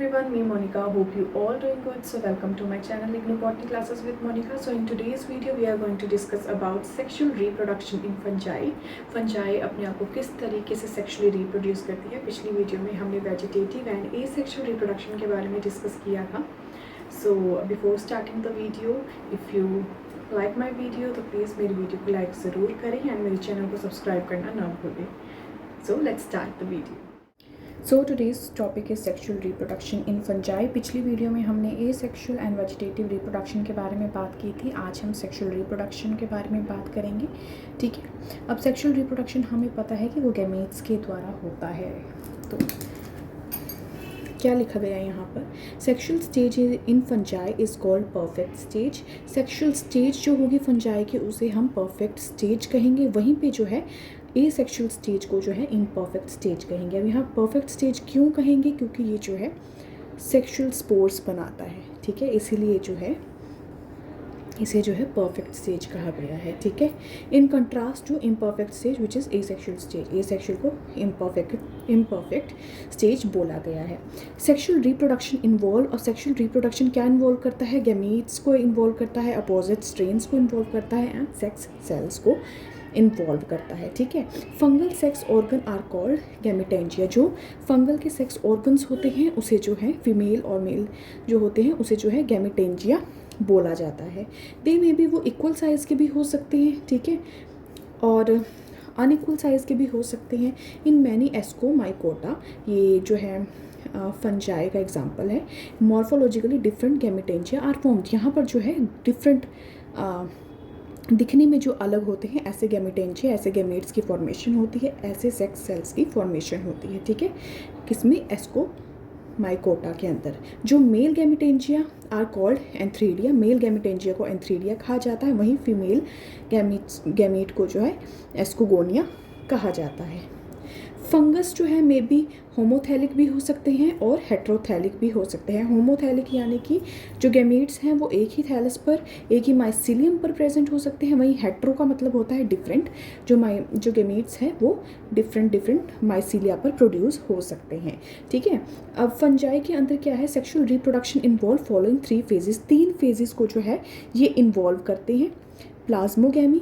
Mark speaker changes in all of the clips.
Speaker 1: everyone, me Monica. Hope you all doing good. So welcome to my channel Ignore Botany Classes with Monica. So in today's video we are going to discuss about sexual reproduction in fungi. Fungi अपने आप को किस तरीके से sexually reproduce करती है. पिछली video में हमने vegetative and asexual reproduction के बारे में डिस्कस किया था. So before starting the video, if you like my video तो प्लीज़ मेरी वीडियो को लाइक ज़रूर करें एंड मेरे चैनल को सब्सक्राइब करना ना भूलें. So let's start the video. So today's topic is sexual reproduction in fungi. पिछली वीडियो में हमने एसेक्सुअल एंड वेजिटेटिव रिप्रोडक्शन के बारे में बात की थी. आज हम सेक्शुअल रिप्रोडक्शन के बारे में बात करेंगे. ठीक है, अब सेक्शुअल रिप्रोडक्शन हमें पता है कि वो गैमेट्स के द्वारा होता है. तो क्या लिखा गया है यहाँ पर? Sexual stage in fungi is called perfect stage. Sexual stage जो होगी फंजाई की उसे हम परफेक्ट स्टेज कहेंगे. वहीं पे जो है एसेक्सुअल स्टेज को जो है इम्परफेक्ट स्टेज कहेंगे. अब यहाँ परफेक्ट स्टेज क्यों कहेंगे? क्योंकि ये जो है सेक्शुअल स्पोर्स बनाता है. ठीक है, इसीलिए जो है इसे जो है परफेक्ट स्टेज कहा गया है. ठीक है, in contrast to imperfect stage which is asexual stage. Asexual को इम्परफेक्ट स्टेज बोला गया है. सेक्शुअल रिप्रोडक्शन इन्वॉल्व, और सेक्शुअल रिप्रोडक्शन क्या इन्वॉल्व करता है? गैमीट्स को इन्वॉल्व करता है, अपोजिट स्ट्रेन्स को इन्वॉल्व करता है एंड सेक्स सेल्स को इन्वॉल्व करता है. ठीक है, fungal sex organ are called gametangia. जो फंगल के सेक्स ऑर्गन्स होते हैं उसे जो है फीमेल और मेल जो होते हैं उसे जो है गैमेटेंजिया बोला जाता है. दे में भी वो इक्वल साइज़ के भी हो सकते हैं. ठीक है, और अनइक्वल साइज़ के भी हो सकते हैं. इन मैनी एस्कोमाइकोटा, ये जो है फंजाई का एग्जाम्पल है. Morphologically different gametangia are formed. यहाँ पर जो है डिफरेंट दिखने में जो अलग होते हैं ऐसे गैमेटेंजिया, ऐसे गैमेट्स की फॉर्मेशन होती है, ऐसे सेक्स सेल्स की फॉर्मेशन होती है. ठीक है, किसमें? एस्कोमाइकोटा के अंदर. जो male gametangia are called antheridia. Male gametangia को एंथ्रीडिया कहा जाता है. वहीं फीमेल गैमेट को जो है एस्कोगोनिया कहा जाता है. फंगस जो है मे बी होमोथैलिक भी हो सकते हैं और हेट्रोथैलिक भी हो सकते हैं. होमोथैलिक यानी कि जो गैमेट्स हैं वो एक ही थैलस पर, एक ही माइसीलियम पर प्रेजेंट हो सकते हैं. वहीं हेट्रो का मतलब होता है डिफरेंट. जो गैमेट्स हैं वो डिफरेंट माइसीलिया पर प्रोड्यूस हो सकते हैं. ठीक है, अब फंजाई के अंदर क्या है? Sexual reproduction involve following 3 phases. 3 phases को जो है ये इन्वॉल्व करते हैं. प्लाज्मोगैमी,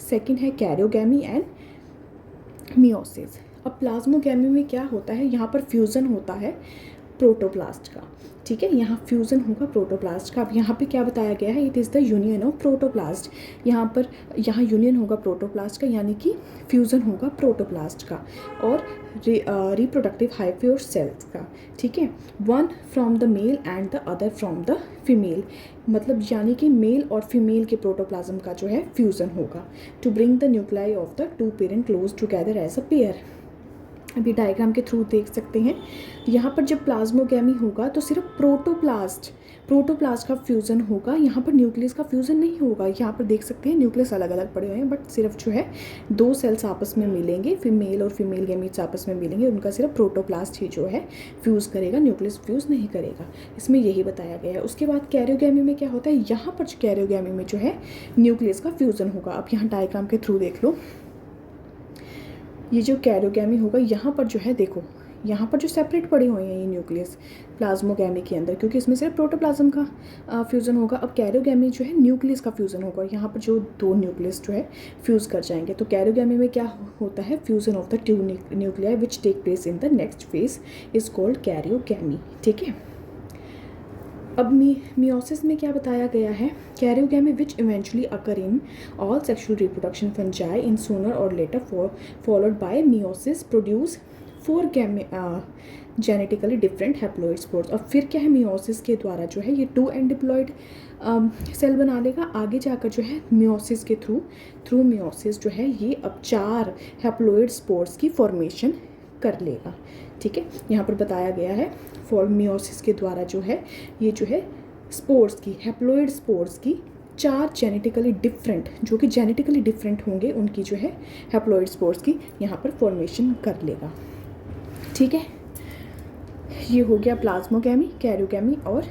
Speaker 1: सेकेंड है कैरियोगैमी एंड मियोसिस. अब प्लाज्मोगैमी में क्या होता है? यहाँ पर फ्यूज़न होता है प्रोटोप्लास्ट का. ठीक है, यहाँ फ्यूज़न होगा प्रोटोप्लास्ट का. अब यहाँ पे क्या बताया गया है? It is the union of protoplast. यहाँ यूनियन होगा प्रोटोप्लास्ट का, यानी कि फ्यूज़न होगा प्रोटोप्लास्ट का और रिप्रोडक्टिव हाइफे सेल्स का. ठीक है, one from the male and the other from the female. मतलब यानी कि मेल और फीमेल के प्रोटोप्लाज्म का जो है फ्यूज़न होगा to bring the nuclei of the 2 parent close together as a pair. अभी डायग्राम के थ्रू देख सकते हैं. यहाँ पर जब प्लाज्मोगैमी होगा तो सिर्फ प्रोटोप्लास्ट का फ्यूज़न होगा. यहाँ पर न्यूक्लियस का फ्यूज़न नहीं होगा. यहाँ पर देख सकते हैं न्यूक्लियस अलग अलग पड़े हुए हैं, बट सिर्फ जो है 2 सेल्स आपस में मिलेंगे, फीमेल और फीमेल गैमीट्स आपस में मिलेंगे. उनका सिर्फ प्रोटोप्लास्ट ही जो है फ्यूज़ करेगा, न्यूक्लियस फ्यूज़ नहीं करेगा. इसमें यही बताया गया है. उसके बाद कैरियोगैमी में क्या होता है? यहाँ पर कैरियोगैमी में जो है न्यूक्लियस का फ्यूज़न होगा. अब यहाँ डायग्राम के थ्रू देख लो. ये जो कैरियोगैमी होगा यहाँ पर जो है देखो, यहाँ पर जो सेपरेट पड़े हुए हैं ये न्यूक्लियस प्लाज्मोगैमी के अंदर, क्योंकि इसमें सिर्फ प्रोटोप्लाज्म का फ्यूज़न होगा. अब कैरियोगैमी जो है न्यूक्लियस का फ्यूज़न होगा. यहाँ पर जो 2 न्यूक्लियस जो है फ्यूज़ कर जाएंगे. तो कैरियोगैमी में क्या होता है? Fusion of the 2 nuclei which take place in the next phase is called karyogamy. ठीक है, अब मियोसिस में क्या बताया गया है? Karyogamy which eventually occur in all sexual reproduction fungi in sooner or later followed by meiosis produce 4 genetically different haploid spores. और फिर क्या है? मियोसिस के द्वारा जो है ये 2 एंड डिप्लॉइड सेल बना लेगा. आगे जाकर जो है मियोसिस के थ्रू मियोसिस जो है ये अब 4 हैप्लॉइड स्पोर्स की फॉर्मेशन कर लेगा. ठीक है, यहाँ पर बताया गया है मियोसिस के द्वारा जो है ये जो है स्पोर्स की, हैप्लॉइड स्पोर्स की 4 जेनेटिकली डिफरेंट, जो कि जेनेटिकली डिफरेंट होंगे, उनकी जो है हैप्लॉइड स्पोर्स की यहाँ पर फॉर्मेशन कर लेगा. ठीक है, ये हो गया प्लाज्मोगैमी, कैरियोगैमी और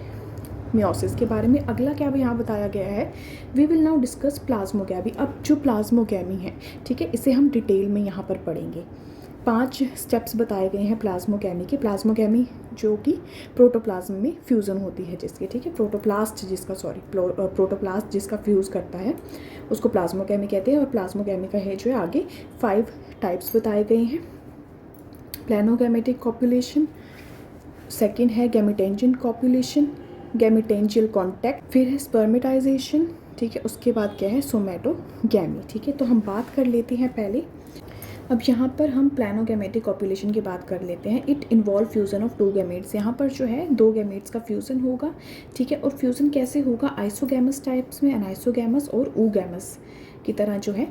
Speaker 1: मियोसिस के बारे में. अगला क्या यहाँ बताया गया है? We will now discuss plasmogamy. अब जो प्लाज्मोगैमी है, ठीक है, इसे हम डिटेल में यहाँ पर पढ़ेंगे. 5 स्टेप्स बताए गए हैं प्लाज्मोगेमी के। प्लाज्मोगेमी जो कि प्रोटोप्लाज्म में फ्यूज़न होती है जिसके, ठीक है, प्रोटोप्लास्ट जिसका फ्यूज़ करता है उसको प्लाज्मोगेमी कहते हैं। और प्लाज्मोगेमी का है जो है आगे 5 टाइप्स बताए गए हैं। प्लानोगैमेटिक कॉपुलेशन, सेकेंड है गैमेटेंजियल कॉपुलेशन, गैमेटेंजियल कॉन्टैक्ट, फिर है स्पर्मेटाइजेशन, ठीक है, उसके बाद क्या है सोमैटोगैमी, ठीक है। तो हम बात कर लेते हैं पहले, अब यहाँ पर हम प्लानोगैमेटिक कॉपुलेशन की बात कर लेते हैं। It involve fusion of 2 gametes, यहाँ पर जो है 2 गैमेट्स का फ्यूज़न होगा, ठीक है। और फ्यूज़न कैसे होगा, आइसोगैमस टाइप्स में, एनाइसोगैमस और ऊगैमस की तरह जो है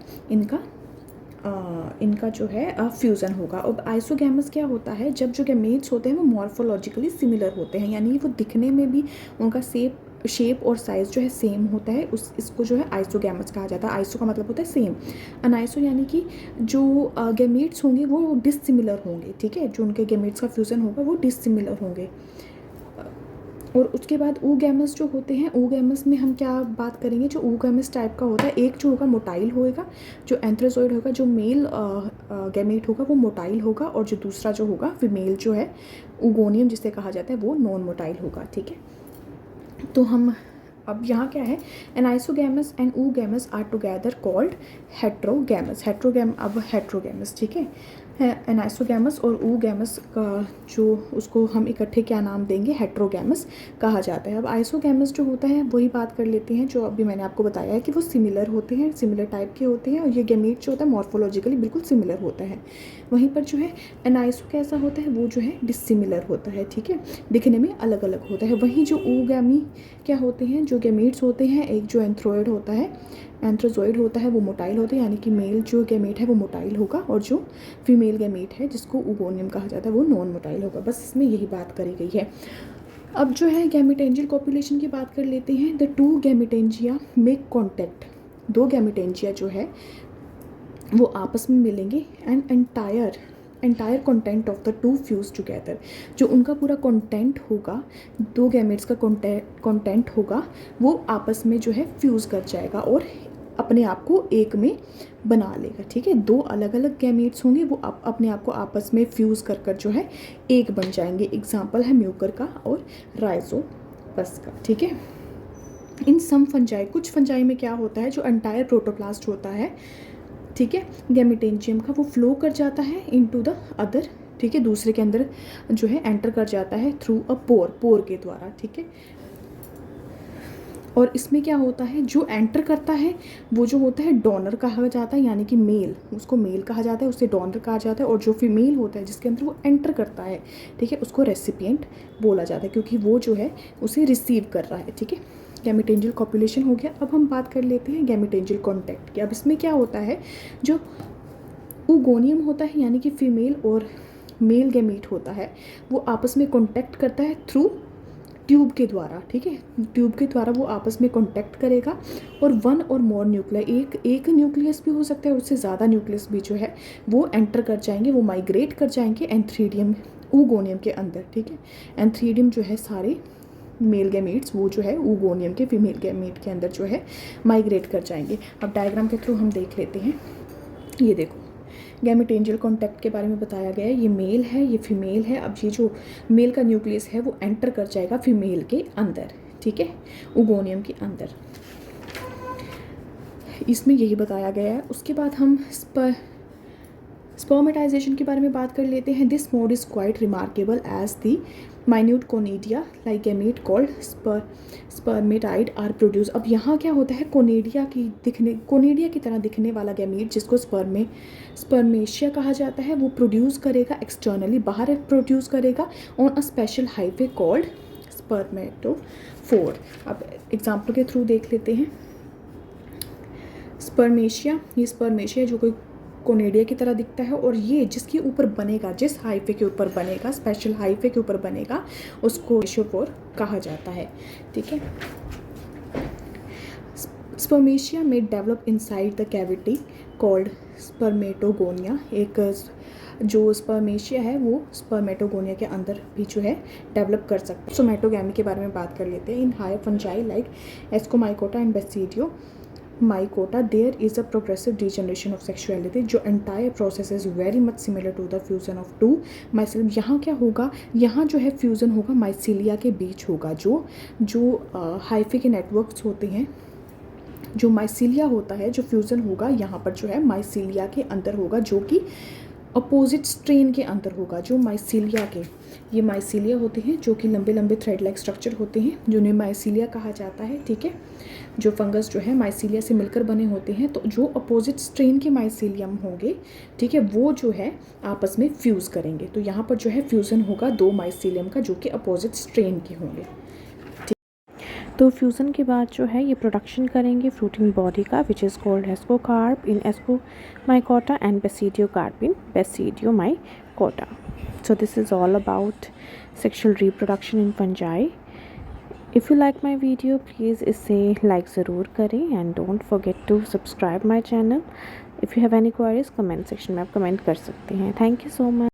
Speaker 1: इनका जो है फ्यूज़न होगा। अब आइसोगैमस क्या होता है, जब जो गैमेट्स होते हैं वो मॉर्फोलॉजिकली सिमिलर होते हैं, यानी वो दिखने में भी उनका शेप और साइज़ जो है सेम होता है, इसको जो है आइसोगैमस कहा जाता है। आइसो का मतलब होता है सेम, अनाइसो यानी कि जो गैमेट्स होंगे वो डिससिमिलर होंगे, ठीक है, जो उनके गैमेट्स का फ्यूज़न होगा वो डिससिमिलर होंगे। और उसके बाद ऊगैमस जो होते हैं, ऊगैमस में हम क्या बात करेंगे, जो ऊगैमस टाइप का होता है, एक जो होगा मोटाइल होएगा, जो एंथ्रोजॉइड होगा, जो मेल गैमेट होगा वो मोटाइल होगा, और जो दूसरा जो होगा फीमेल जो है ऊगोनियम जिसे कहा जाता है वो नॉन मोटाइल होगा, ठीक है। तो हम अब यहाँ क्या है, anisogamous and oogamous are together called heterogamous, heterogamous, ठीक है। एनाइसोगैमस और ऊगैमस का जो उसको हम इकट्ठे क्या नाम देंगे, हेट्रोगैमस कहा जाता है। अब आइसोगैमस जो होता है वही बात कर लेते हैं, जो अभी मैंने आपको बताया है कि वो सिमिलर होते हैं, सिमिलर टाइप के होते हैं, और ये गैमेट जो होता है मॉर्फोलॉजिकली बिल्कुल सिमिलर होता है। वहीं पर जो है एनाइसो कैसा होता है, वो जो है डिसिमिलर होता है, ठीक है, दिखने में अलग अलग होता है। वहीं जो ऊगैमी क्या होते हैं, जो गैमेट्स होते हैं, एक जो एंथ्रोइड होता है, एंथ्रोजॉइड होता है वो मोटाइल होता है, यानी कि मेल जो गैमेट है वो मोटाइल होगा, और जो फीमेल गैमेट है जिसको ऊगोनियम कहा जाता है वो नॉन मोटाइल होगा। बस इसमें यही बात करी गई है। अब जो है गैमेटेंजियल कॉपुलेशन की बात कर लेते हैं। The 2 gametangia make contact, 2 gametangia जो है वो आपस में मिलेंगे, and entire content of the 2 fuse together, जो उनका पूरा कंटेंट होगा, 2 गैमेट्स का कंटेंट होगा वो आपस में जो है फ्यूज़ कर जाएगा और अपने आप को एक में बना लेगा, ठीक है। 2 अलग अलग गैमेट्स होंगे वो अपने आप को आपस में फ्यूज़ कर जो है एक बन जाएंगे। एग्जाम्पल है म्यूकर का और राइजोपस का, ठीक है। इन सम फंजाई, कुछ फंजाई में क्या होता है, जो एंटायर प्रोटोप्लास्ट होता है, ठीक है, गैमेटेंजियम का, वो फ्लो कर जाता है इनटू द अदर, ठीक है, दूसरे के अंदर जो है एंटर कर जाता है थ्रू अ पोर के द्वारा, ठीक है। और इसमें क्या होता है, जो एंटर करता है वो जो होता है डोनर कहा जाता है, यानी कि मेल, उसको मेल कहा जाता है, उसे डोनर कहा जाता है। और जो फीमेल होता है जिसके अंदर वो एंटर करता है, ठीक है, उसको रेसिपिएंट बोला जाता है, क्योंकि वो जो है उसे रिसीव कर रहा है, ठीक है। गैमेटेंजियल कॉपुलेशन हो गया। अब हम बात कर लेते हैं गैमेटेंजियल कॉन्टैक्ट की। अब इसमें क्या होता है, जो ऊगोनियम होता है यानी कि फीमेल और मेल गैमेट होता है वो आपस में कॉन्टैक्ट करता है थ्रू ट्यूब के द्वारा, ठीक है, ट्यूब के द्वारा वो आपस में कॉन्टैक्ट करेगा। और 1 और मोर न्यूक्लिया, एक न्यूक्लियस भी हो सकता है, उससे ज़्यादा न्यूक्लियस भी जो है वो एंटर कर जाएंगे, वो माइग्रेट कर जाएंगे एंथ्रीडियम ऊगोनियम के अंदर, ठीक है। एंथ्रीडियम जो है सारे मेल गैमेट्स वो जो है ऊगोनियम के फीमेल गैमेट के अंदर जो है माइग्रेट कर जाएंगे। अब डायग्राम के थ्रू हम देख लेते हैं। ये देखो गैमेटेंजियल कॉन्टैक्ट के बारे में बताया गया है, ये मेल है, ये फीमेल है। अब ये जो मेल का न्यूक्लियस है वो एंटर कर जाएगा फीमेल के अंदर, ठीक है, ऊगोनियम के अंदर, इसमें यही बताया गया है। उसके बाद हम स्पर्मेटाइजेशन के बारे में बात कर लेते हैं। This mode is quite remarkable as the minute conidia like gamete called spermatid are produce. अब यहाँ क्या होता है, कोनेडिया की तरह दिखने वाला गैमेट जिसको स्पर्मेशिया कहा जाता है वो प्रोड्यूस करेगा एक्सटर्नली, बाहर प्रोड्यूस करेगा on a special hyphae called spermatophore. अब एग्जाम्पल के थ्रू देख लेते हैं। स्पर्मेशिया, ये स्पर्मेशिया जो कोई कोनेडिया की तरह दिखता है, और ये जिसके ऊपर बनेगा, जिस हाईवे के ऊपर बनेगा, स्पेशल हाईवे के ऊपर बनेगा, उसको स्पर्मेटोफोर कहा जाता है, ठीक है। स्पर्मेशिया में develop inside the cavity called spermatogonia. एक जो स्पर्मेशिया है वो स्पर्मेटोगोनिया के अंदर भी जो है डेवलप कर सकता है। सोमैटोगैमी के बारे में बात कर लेते हैं। In higher fungi like ascomycota and basidio mycota, there is a progressive degeneration of sexuality. जो entire process is very much similar to the fusion of two mycelium. यहाँ क्या होगा, यहाँ जो है फ्यूज़न होगा माइसीलिया के बीच होगा. जो हाइफी के नेटवर्क्स होते हैं, जो माइसीलिया होता है, जो फ्यूज़न होगा यहाँ पर जो है माइसीलिया के अंदर होगा, जो कि अपोजिट स्ट्रेन के अंदर होगा. जो माइसीलिया के, ये माइसीलिया होते हैं जो कि लंबे लंबे थ्रेड लाइक स्ट्रक्चर होते हैं, जिन्हें माइसीलिया कहा जाता है. ठीक है, जो फंगस जो है माइसीलिया से मिलकर बने होते हैं. तो जो अपोजिट स्ट्रेन के माइसीलियम होंगे, ठीक है, वो जो है आपस में फ्यूज़ करेंगे. तो यहाँ पर जो है फ्यूज़न होगा दो माइसीलियम का, जो कि अपोजिट स्ट्रेन के होंगे. तो फ्यूज़न के बाद जो है ये प्रोडक्शन करेंगे फ्रूटिंग बॉडी का, which is called ascocarp in ascomycota and basidiocarp in basidiomycota. So this is all about sexual reproduction in fungi. If you like my video, please इसे like ज़रूर करें and don't forget to subscribe my channel. If you have any queries, comment section में आप comment कर सकते हैं. Thank you so much.